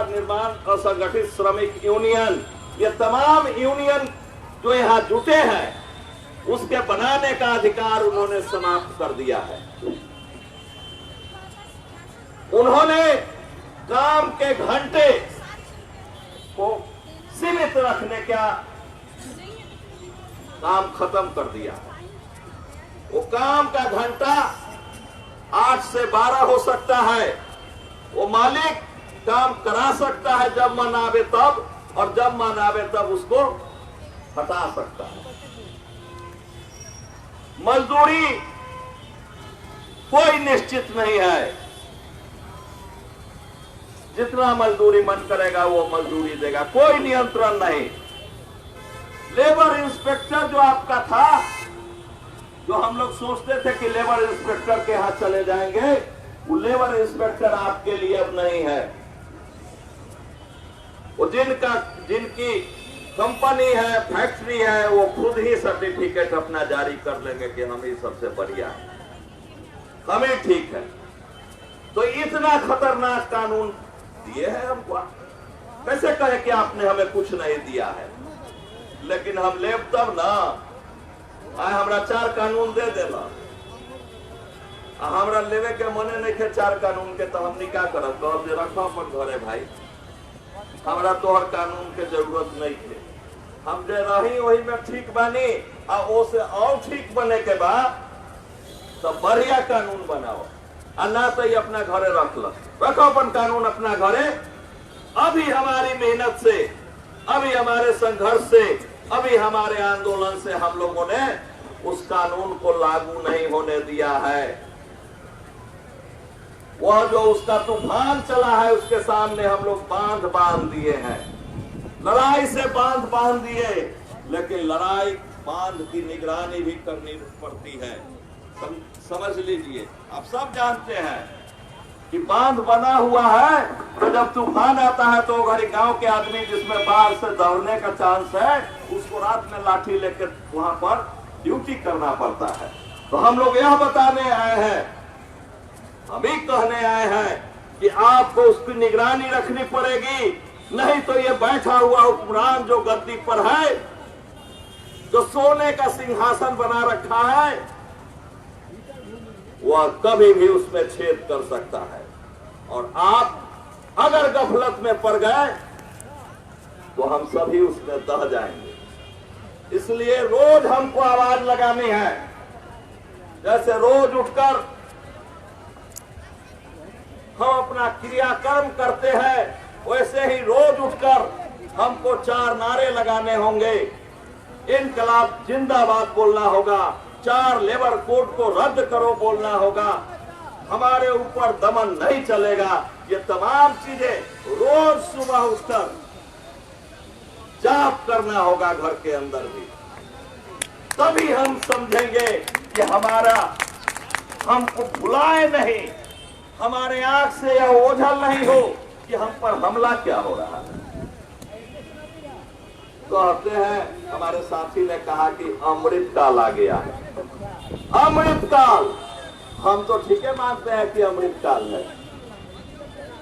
निर्माण असंगठित श्रमिक यूनियन, ये तमाम यूनियन जो यहाँ जुटे हैं उसके बनाने का अधिकार उन्होंने समाप्त कर दिया है। उन्होंने काम के घंटे को सीमित रखने का काम खत्म कर दिया है। वो काम का घंटा 8 से 12 हो सकता है। वो मालिक काम करा सकता है जब मन आवे तब, और जब मन आवे तब उसको हटा सकता है। मजदूरी कोई निश्चित नहीं है। जितना मजदूरी मन करेगा वो मजदूरी देगा, कोई नियंत्रण नहीं। लेबर इंस्पेक्टर जो आपका था, जो हम लोग सोचते थे कि लेबर इंस्पेक्टर के यहाँ चले जाएंगे, वो लेबर इंस्पेक्टर आपके लिए अब नहीं है। वो जिनकी कंपनी है, फैक्ट्री है, वो खुद ही सर्टिफिकेट अपना जारी कर लेंगे कि हम ही सबसे बढ़िया है, हम ही ठीक है। तो इतना खतरनाक कानून दिए है हमको। कैसे कहे कि आपने हमें कुछ नहीं दिया है, लेकिन हम लेब तब ना। आए हमरा 4 कानून दे देला, हमरा लेवे के मने नहीं थे 4 कानून के, तो हम क्या करब? कहब जे रखो अपन घरे भाई, हमरा तोहर कानून के जरूरत नहीं थे। हम जे रही वही में ठीक बानी, आ ओ से और ठीक बने के बाद तो बढ़िया कानून बनाओ, आ ना तो ये अपना घरे रखो अपन कानून अपना घरे। अभी हमारी मेहनत से, अभी हमारे संघर्ष से, अभी हमारे आंदोलन से हम लोगों ने उस कानून को लागू नहीं होने दिया है। वह जो उसका तूफान चला है उसके सामने हम लोग बांध दिए हैं। लड़ाई से बांध दिए, लेकिन लड़ाई बांध की निगरानी भी करनी पड़ती है। समझ लीजिए, आप सब जानते हैं कि बांध बना हुआ है, तो जब तूफान आता है तो घड़ी गांव के आदमी जिसमें बाहर से दौड़ने का चांस है, उसको रात में लाठी लेकर वहां पर ड्यूटी करना पड़ता है। तो हम लोग यह बताने आए हैं, हम ही कहने आए हैं कि आपको उसकी निगरानी रखनी पड़ेगी। नहीं तो ये बैठा हुआ हुक्मरान जो गद्दी पर है, जो सोने का सिंहासन बना रखा है, वह कभी भी उसमें छेद कर सकता है। और आप अगर गफलत में पड़ गए तो हम सभी उसमें दह जाएंगे। इसलिए रोज हमको आवाज लगानी है। जैसे रोज उठकर हम अपना क्रियाकर्म करते हैं, वैसे ही रोज उठकर हमको 4 नारे लगाने होंगे। इनकलाब जिंदाबाद बोलना होगा, 4 लेबर कोड को रद्द करो बोलना होगा, हमारे ऊपर दमन नहीं चलेगा। ये तमाम चीजें रोज सुबह उठकर जाप करना होगा घर के अंदर भी। तभी हम समझेंगे कि हमारा, हमको भुलाए नहीं, हमारे आंख से यह ओझल नहीं हो कि हम पर हमला क्या हो रहा है। कहते हैं, हमारे साथी ने कहा कि अमृत काल आ गया है। अमृत काल, हम तो ठीक है मानते हैं कि अमृत काल है।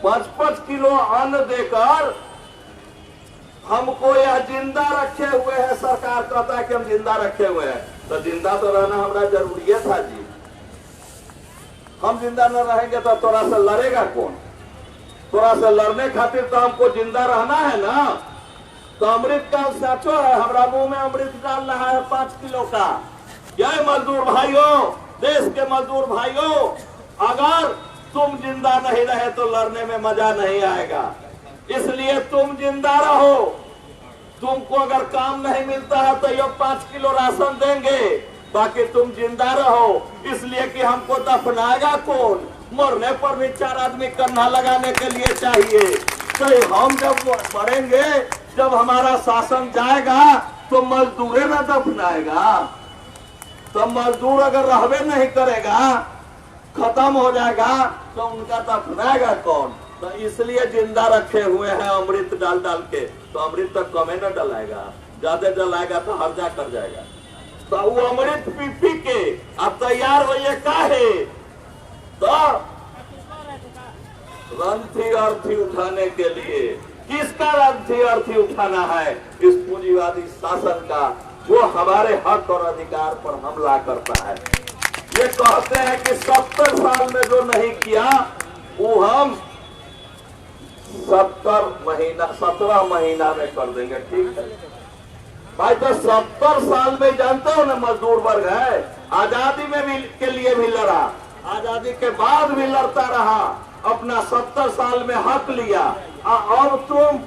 5-5 किलो अन्न देकर हमको यह जिंदा रखे हुए है। सरकार कहता है कि हम जिंदा रखे हुए हैं, तो जिंदा तो रहना हमारा जरूरी था जी। हम जिंदा न रहेंगे तो थोड़ा सा लड़ेगा कौन? थोड़ा सा लड़ने खातिर तो हमको जिंदा रहना है ना। तो अमृत काल साचो है, हमारा मुंह में अमृत डाल रहा है 5 किलो का। क्या मजदूर भाइयों, देश के मजदूर भाइयों, अगर तुम जिंदा नहीं रहे तो लड़ने में मजा नहीं आएगा। इसलिए तुम जिंदा रहो। तुमको अगर काम नहीं मिलता है तो ये 5 किलो राशन देंगे, बाकी तुम जिंदा रहो। इसलिए कि हमको दफनाएगा कौन? मरने पर भी 4 आदमी कंधा लगाने के लिए चाहिए। तो हम जब मरेंगे, जब हमारा शासन जाएगा तो मजदूरे ना दफनाएगा। तो मजदूर अगर रहबे नहीं करेगा, खत्म हो जाएगा, तो उनका दफनाएगा कौन? तो इसलिए जिंदा रखे हुए हैं अमृत डाल डाल के। तो अमृत तक कमे न डलाएगा, ज्यादा डलाएगा तो हर्जा कर जाएगा। तो वो अमृत पी पी के आप तैयार होइए काहे? तो रंथी अर्थी उठाने के लिए किसका रंथी अर्थी उठाना है? इस पूंजीवादी शासन का, जो हमारे हक और अधिकार पर हमला करता है। ये कहते हैं कि 70 साल में जो नहीं किया वो हम 17 महीना में कर देंगे। ठीक है भाई, तो 70 साल में जानते हो ना, मजदूर वर्ग है, आजादी में भी के लिए भी लड़ा, आजादी के बाद भी लड़ता रहा, अपना 70 साल में हक लिया, और तुम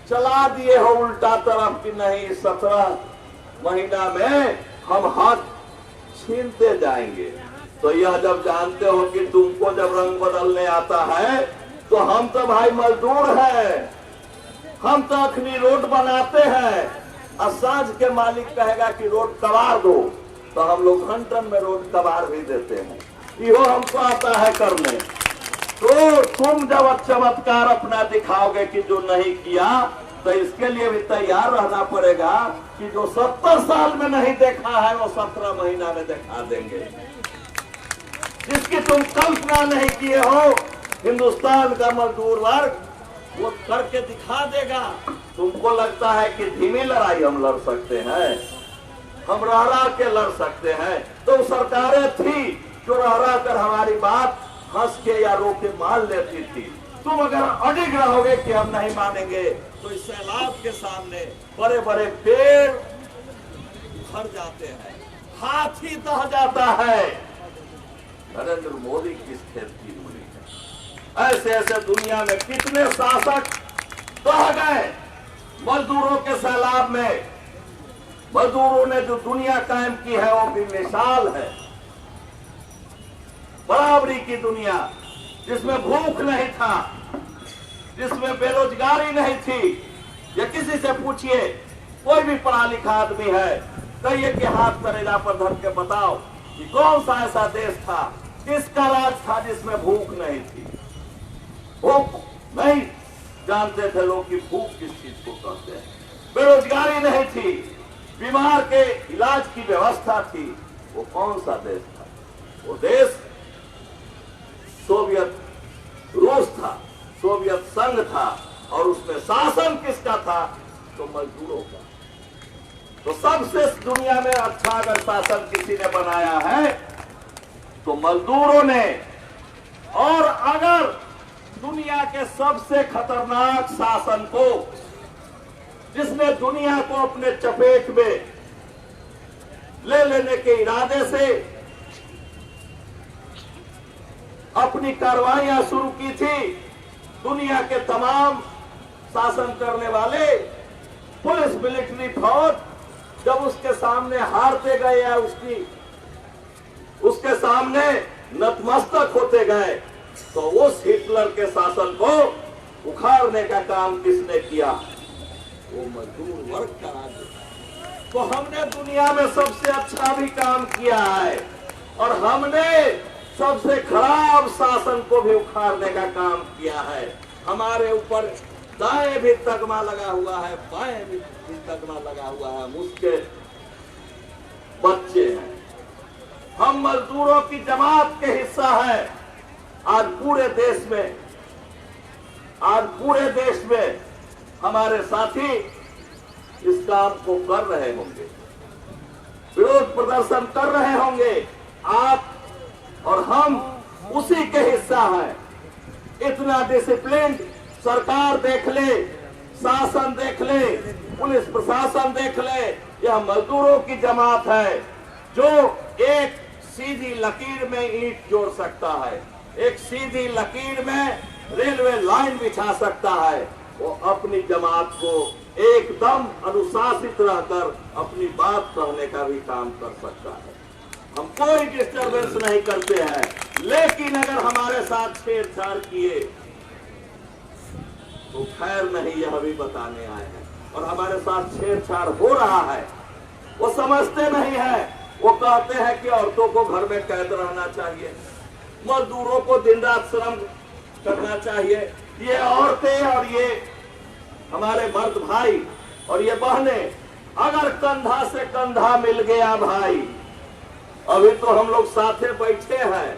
चला दिए हो उल्टा तरफ कि नहीं 17 महीना में हम हक छीनते जाएंगे। तो यह जब जानते हो कि तुमको जब रंग बदलने आता है, तो हम तो भाई मजदूर हैं, हम तो अखनी रोड बनाते हैं, और साँझ के मालिक कहेगा कि रोड कबाड़ दो, तो हम लोग घंटन में रोड कबाड़ भी देते हैं। यो हमको आता है करने। तो तुम जब चमत्कार अपना दिखाओगे कि जो नहीं किया, तो इसके लिए भी तैयार रहना पड़ेगा कि जो 70 साल में नहीं देखा है वो 17 महीना में दिखा देंगे। जिसकी तुम कल्पना नहीं किए हो, हिंदुस्तान का मजदूर वर्ग वो करके दिखा देगा। तुमको लगता है कि धीमी लड़ाई हम लड़ सकते हैं, हम रह के लड़ सकते हैं? तो सरकारें थी जो रह कर हमारी बात हंस के या रो के मान लेती थी। तुम अगर अडिग रहोगे कि हम नहीं मानेंगे, तो इस सैलाब के सामने बड़े बड़े पेड़ उखड़ जाते हैं, हाथी दह जाता है। नरेंद्र मोदी किस खेत की मूली है? ऐसे ऐसे दुनिया में कितने शासक दह गए मजदूरों के सैलाब में। मजदूरों ने जो दुनिया कायम की है वो भी मिसाल है, बराबरी की दुनिया, जिसमें भूख नहीं था, जिसमें बेरोजगारी नहीं थी। या किसी से पूछिए, कोई भी पढ़ा लिखा आदमी है, कहिए कि हाथ करेगा पर धर के बताओ कि कौन सा ऐसा देश था, किसका राज था जिसमें भूख नहीं थी। भूख नहीं जानते थे लोग कि भूख किस चीज को कहते हैं। बेरोजगारी नहीं थी, बीमार के इलाज की व्यवस्था थी। वो कौन सा देश था? वो देश सोवियत रूस था, सोवियत संघ था। और उसमें शासन किसका था? तो मजदूरों का। तो सबसे दुनिया में अच्छा अगर शासन किसी ने बनाया है तो मजदूरों ने। और अगर दुनिया के सबसे खतरनाक शासन को, जिसने दुनिया को अपने चपेट में ले लेने के इरादे से अपनी कार्रवाइयां शुरू की थी, दुनिया के तमाम शासन करने वाले पुलिस मिलिट्री फौज जब उसके सामने हारते गए या उसके सामने नतमस्तक होते गए, तो उस हिटलर के शासन को उखाड़ने का काम किसने किया? वो मजदूर वर्ग का राज्य। तो हमने दुनिया में सबसे अच्छा भी काम किया है, और हमने सबसे खराब शासन को भी उखाड़ने का काम किया है। हमारे ऊपर दाएं भी तगमा लगा हुआ है, बाएं भी तगमा लगा हुआ है, हम उसके बच्चे हैं। हम मजदूरों की जमात के हिस्सा है। आज पूरे देश में हमारे साथी इस काम को कर रहे होंगे, विरोध प्रदर्शन कर रहे होंगे। आप और हम उसी के हिस्सा हैं। इतना डिसिप्लिन सरकार देख ले, शासन देख ले, पुलिस प्रशासन देख ले, यह मजदूरों की जमात है जो एक सीधी लकीर में ईंट जोड़ सकता है, एक सीधी लकीर में रेलवे लाइन बिछा सकता है। वो अपनी जमात को एकदम अनुशासित रहकर अपनी बात कहने का भी काम कर सकता है। हम कोई डिस्टर्बेंस नहीं करते हैं, लेकिन अगर हमारे साथ छेड़छाड़ किए तो खैर नहीं, यह भी बताने आए हैं। और हमारे साथ छेड़छाड़ हो रहा है, वो समझते नहीं है। वो कहते हैं कि औरतों को घर में कैद रहना चाहिए, मजदूरों को दिन रात श्रम करना चाहिए। ये औरतें और ये हमारे मर्द भाई और ये बहनें, अगर कंधा से कंधा मिल गया भाई, अभी तो हम लोग साथे बैठे हैं,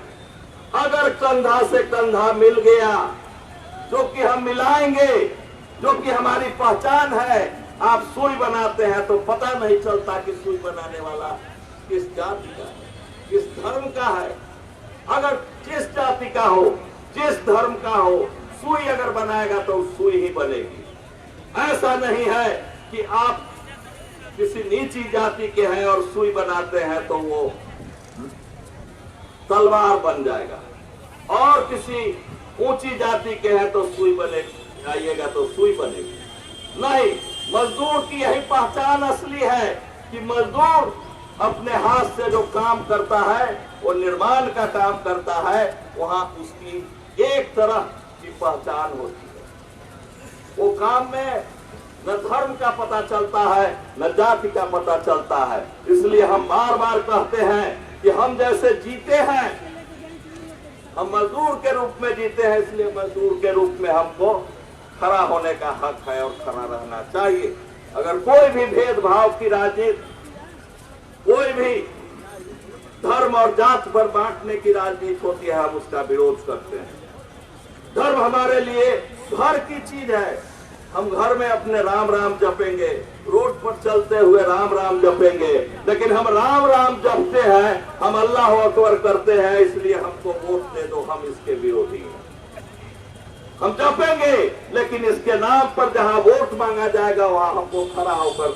अगर कंधा से कंधा मिल गया जो कि हम मिलाएंगे, जो कि हमारी पहचान है। आप सुई बनाते हैं तो पता नहीं चलता कि सुई बनाने वाला किस जाति का है, किस धर्म का है। अगर जिस जाति का हो, जिस धर्म का हो, सुई अगर बनाएगा तो सुई ही बनेगी। ऐसा नहीं है कि आप किसी नीची जाति के हैं और सुई बनाते हैं तो वो तलवार बन जाएगा, और किसी ऊंची जाति के हैं तो सुई बनेगी, आइएगा तो सुई बनेगी। नहीं, मजदूर की यही पहचान असली है कि मजदूर अपने हाथ से जो काम करता है, वो निर्माण का काम करता है, वहां उसकी एक तरह की पहचान होती है। वो काम में न धर्म का पता चलता है, न जाति का पता चलता है। इसलिए हम बार बार कहते हैं कि हम जैसे जीते हैं, हम मजदूर के रूप में जीते हैं, इसलिए मजदूर के रूप में हमको खड़ा होने का हक है और खड़ा रहना चाहिए। अगर कोई भी भेदभाव की राजनीति, कोई भी धर्म और जात पर बांटने की राजनीति होती है, हम उसका विरोध करते हैं। धर्म हमारे लिए घर की चीज है। हम घर में अपने राम राम जपेंगे, रोड पर चलते हुए राम राम जपेंगे, लेकिन हम राम राम जपते हैं, हम अल्लाह अकबर करते हैं, इसलिए हमको वोट दे दो, हम इसके विरोधी हैं। हम जपेंगे, लेकिन इसके नाम पर जहां वोट मांगा जाएगा वहां हमको खड़ा होकर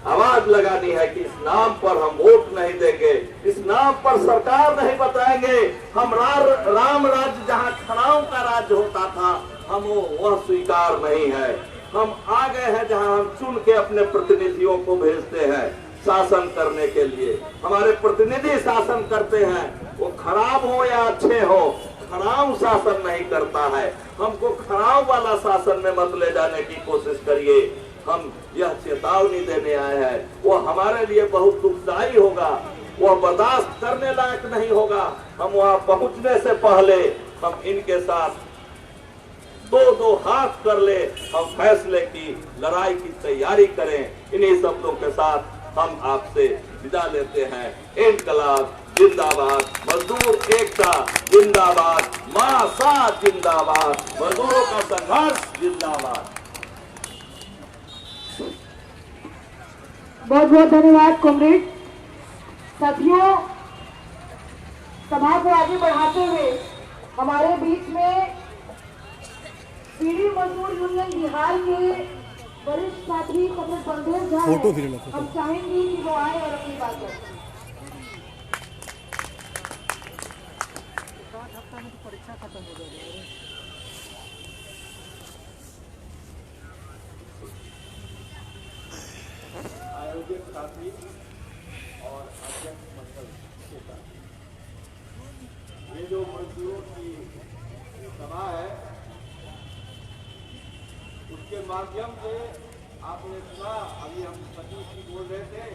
आवाज लगानी है कि इस नाम पर हम वोट नहीं देंगे, इस नाम पर सरकार नहीं बताएंगे। हम राम राज्य जहां खड़ाओं का राज्य होता था, हम वह स्वीकार नहीं है। हम आ गए हैं जहां हम चुन के अपने प्रतिनिधियों को भेजते हैं शासन करने के लिए। हमारे प्रतिनिधि शासन करते हैं, वो खराब हो या अच्छे हो, खराब शासन नहीं करता है। हमको खराब वाला शासन में मत ले जाने की कोशिश करिए। हम यह चेतावनी देने आए हैं, वो हमारे लिए बहुत दुखदायी होगा, वह बर्दाश्त करने लायक नहीं होगा। हम वहां पहुंचने से पहले हम इनके साथ दो हाथ कर ले, हम फैसले की लड़ाई की तैयारी करें। इन्हीं शब्दों के साथ हम आपसे विदा लेते हैं। इनकलाब जिंदाबाद, मजदूर एकता जिंदाबाद, मां साथ जिंदाबाद, मजदूरों का संघर्ष जिंदाबाद। बहुत बहुत धन्यवाद कॉमरेड। साथियों, सभा को आगे बढ़ाते हुए हमारे बीच में पीढ़ी मजदूर यूनियन बिहार के वरिष्ठ साथी कपिल संदेश झा हैं। हम चाहेंगे कि वो आए और अपनी बात करें। परीक्षा खत्म हो जाएगी। आयोजक साथी और अध्यक्ष मंडल के साथ ये जो मजदूरों की सभा है, उसके माध्यम से आपने सुना, अभी हम सचिव जी बोल रहे थे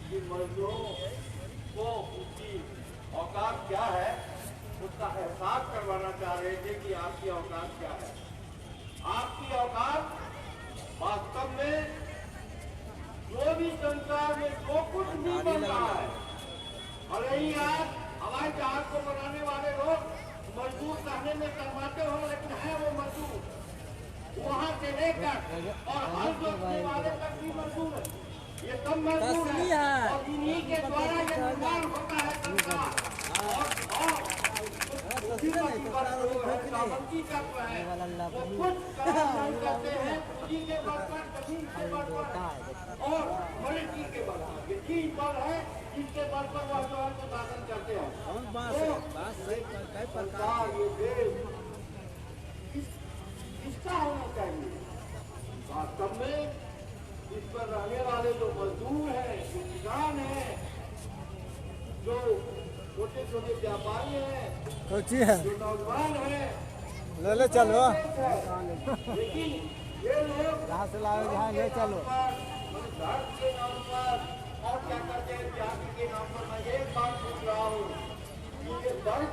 कि मजदूरों को उसकी औकात क्या है, उसका एहसास करवाना चाह रहे थे कि आपकी औकात क्या है। आपकी औकात वास्तव में जो भी संसार में जो कुछ भी बन रहा है, और यही आज हवाई जहाज को बनाने वाले लोग मजदूर कहने में शर्माते हो, लेकिन है वो मजदूर, वहां से लेकर और हर जोड़ने वाले तक भी मजदूर है। ये सब मजदूर है और इन्हीं के द्वारा ये निर्माण होता है संसार। सामंती तत्व है, वो कुछ काम नहीं करते हैं, उसी के बल पर, जमीन के बल पर और मृत्यु के बल पर। ये तीन बल है जिसके बल पर वह जो है तो शासन करते हैं। सरकार, ये देश किसका होना चाहिए? वास्तव में इस पर रहने वाले जो मजदूर हैं, जो किसान हैं, जो छोटे छोटे व्यापारी हैं, जो नौजवान हैं, ले चलो, लेकिन ये लोग जहाँ से लाए जहाँ ले चलो। धर्म के नाम पर और क्या करते हैं, जाति के नाम पर। मैं एक बात पूछ रहा हूँ, ये धर्म